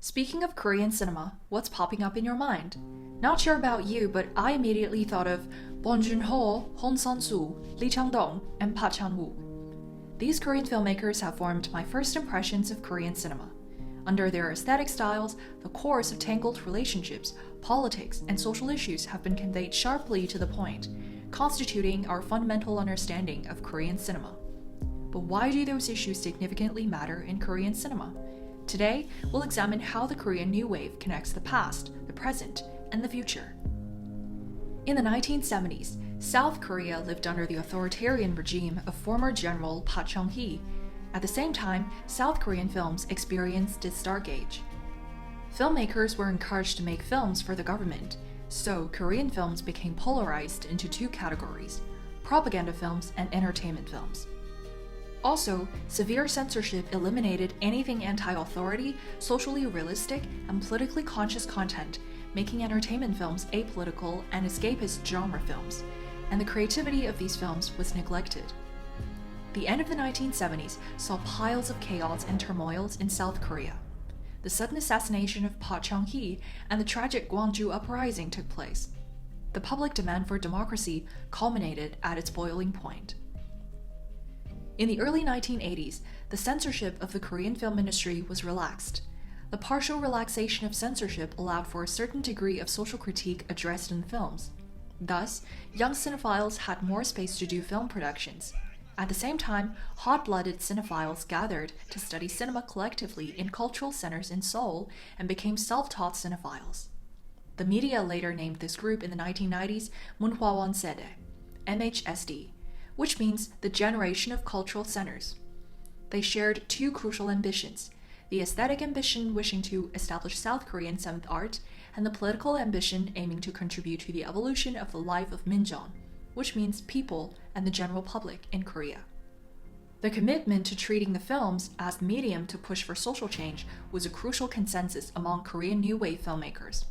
Speaking of Korean cinema, what's popping up in your mind? Not sure about you, but I immediately thought of Bong Joon-ho, Hong Sang-soo, Lee Chang-dong, and Park Chan-wook. These Korean filmmakers have formed my first impressions of Korean cinema. Under their aesthetic styles, the cores of tangled relationships, politics, and social issues have been conveyed sharply to the point, constituting our fundamental understanding of Korean cinema. But why do those issues significantly matter in Korean cinema? Today, we'll examine how the Korean New Wave connects the past, the present, and the future. In the 1970s, South Korea lived under the authoritarian regime of former General Park Chung-hee. At the same time, South Korean films experienced its dark age. Filmmakers were encouraged to make films for the government, so Korean films became polarized into two categories: propaganda films and entertainment films. Also, severe censorship eliminated anything anti-authority, socially realistic, and politically conscious content, making entertainment films apolitical and escapist genre films, and the creativity of these films was neglected. The end of the 1970s saw piles of chaos and turmoils in South Korea. The sudden assassination of Park Chung-hee and the tragic Gwangju uprising took place. The public demand for democracy culminated at its boiling point. In the early 1980s, the censorship of the Korean film industry was relaxed. The partial relaxation of censorship allowed for a certain degree of social critique addressed in films. Thus, young cinephiles had more space to do film productions. At the same time, hot-blooded cinephiles gathered to study cinema collectively in cultural centers in Seoul and became self-taught cinephiles. The media later named this group in the 1990s Munhwawan Sedae, MHSD, which means the generation of cultural centers. They shared two crucial ambitions: the aesthetic ambition wishing to establish South Korean seventh art, and the political ambition aiming to contribute to the evolution of the life of Minjeon, which means people and the general public in Korea. The commitment to treating the films as the medium to push for social change was a crucial consensus among Korean New Wave filmmakers.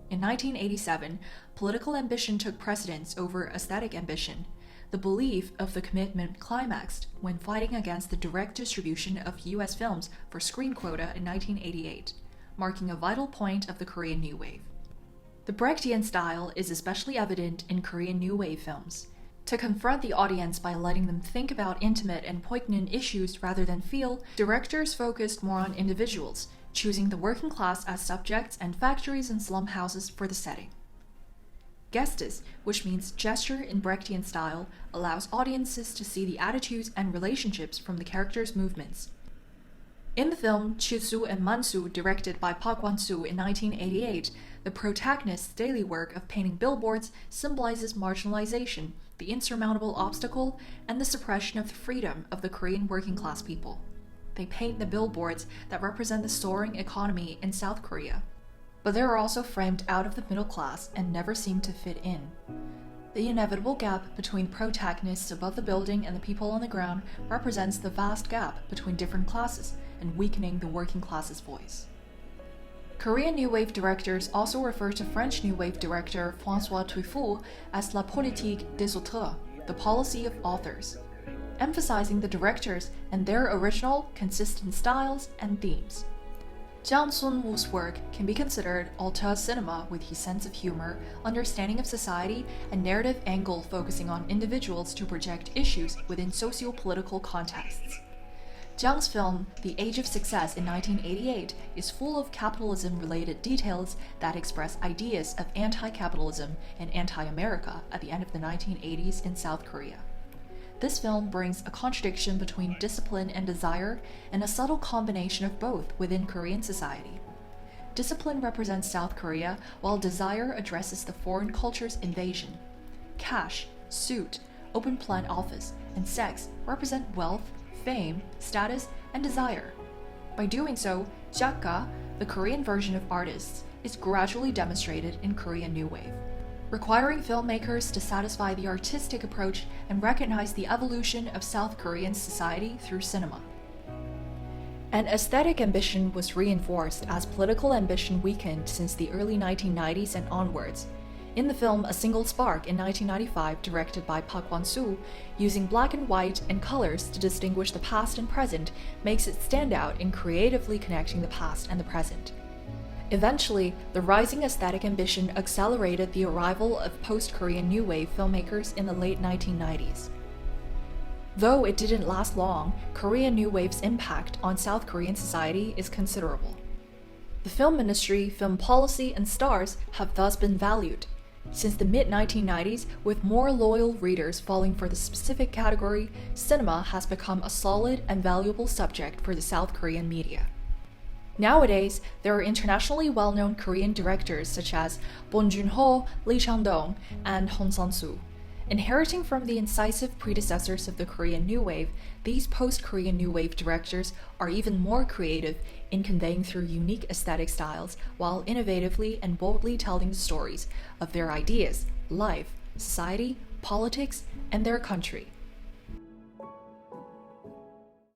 In 1987, political ambition took precedence over aesthetic ambition. The belief of the commitment climaxed when fighting against the direct distribution of US films for screen quota in 1988, marking a vital point of the Korean New Wave. The Brechtian style is especially evident in Korean New Wave films. To confront the audience by letting them think about intimate and poignant issues rather than feel, directors focused more on individuals, choosing the working class as subjects and factories and slum houses for the setting. Gestus, which means gesture in Brechtian style, allows audiences to see the attitudes and relationships from the characters' movements. In the film Chisu and Mansu, directed by Park Wan-soo in 1988, the protagonist's daily work of painting billboards symbolizes marginalization, the insurmountable obstacle, and the suppression of the freedom of the Korean working class people. They paint the billboards that represent the soaring economy in South Korea. But they are also framed out of the middle class and never seem to fit in. The inevitable gap between protagonists above the building and the people on the ground represents the vast gap between different classes and weakening the working class's voice. Korean New Wave directors also refer to French New Wave director François Truffaut as la politique des auteurs, the policy of authors, emphasizing the directors and their original, consistent styles and themes. Jang Sun-woo's work can be considered auteur cinema with his sense of humor, understanding of society, and narrative angle focusing on individuals to project issues within socio-political contexts. Jang's film, The Age of Success in 1988, is full of capitalism-related details that express ideas of anti-capitalism and anti-America at the end of the 1980s in South Korea. This film brings a contradiction between discipline and desire, and a subtle combination of both within Korean society. Discipline represents South Korea, while desire addresses the foreign culture's invasion. Cash, suit, open-plan office, and sex represent wealth, fame, status, and desire. By doing so, jakka, the Korean version of artists, is gradually demonstrated in Korean New Wave, requiring filmmakers to satisfy the artistic approach and recognize the evolution of South Korean society through cinema. An aesthetic ambition was reinforced as political ambition weakened since the early 1990s and onwards. In the film A Single Spark in 1995, directed by Park Wan-soo, using black and white and colors to distinguish the past and present makes it stand out in creatively connecting the past and the present. Eventually, the rising aesthetic ambition accelerated the arrival of post-Korean New Wave filmmakers in the late 1990s. Though it didn't last long, Korean New Wave's impact on South Korean society is considerable. The film industry, film policy, and stars have thus been valued. Since the mid-1990s, with more loyal readers falling for the specific category, cinema has become a solid and valuable subject for the South Korean media. Nowadays, there are internationally well-known Korean directors such as Bong Joon-ho, Lee Chang-dong, and Hong Sang-soo. Inheriting from the incisive predecessors of the Korean New Wave, these post-Korean New Wave directors are even more creative in conveying through unique aesthetic styles while innovatively and boldly telling the stories of their ideas, life, society, politics, and their country.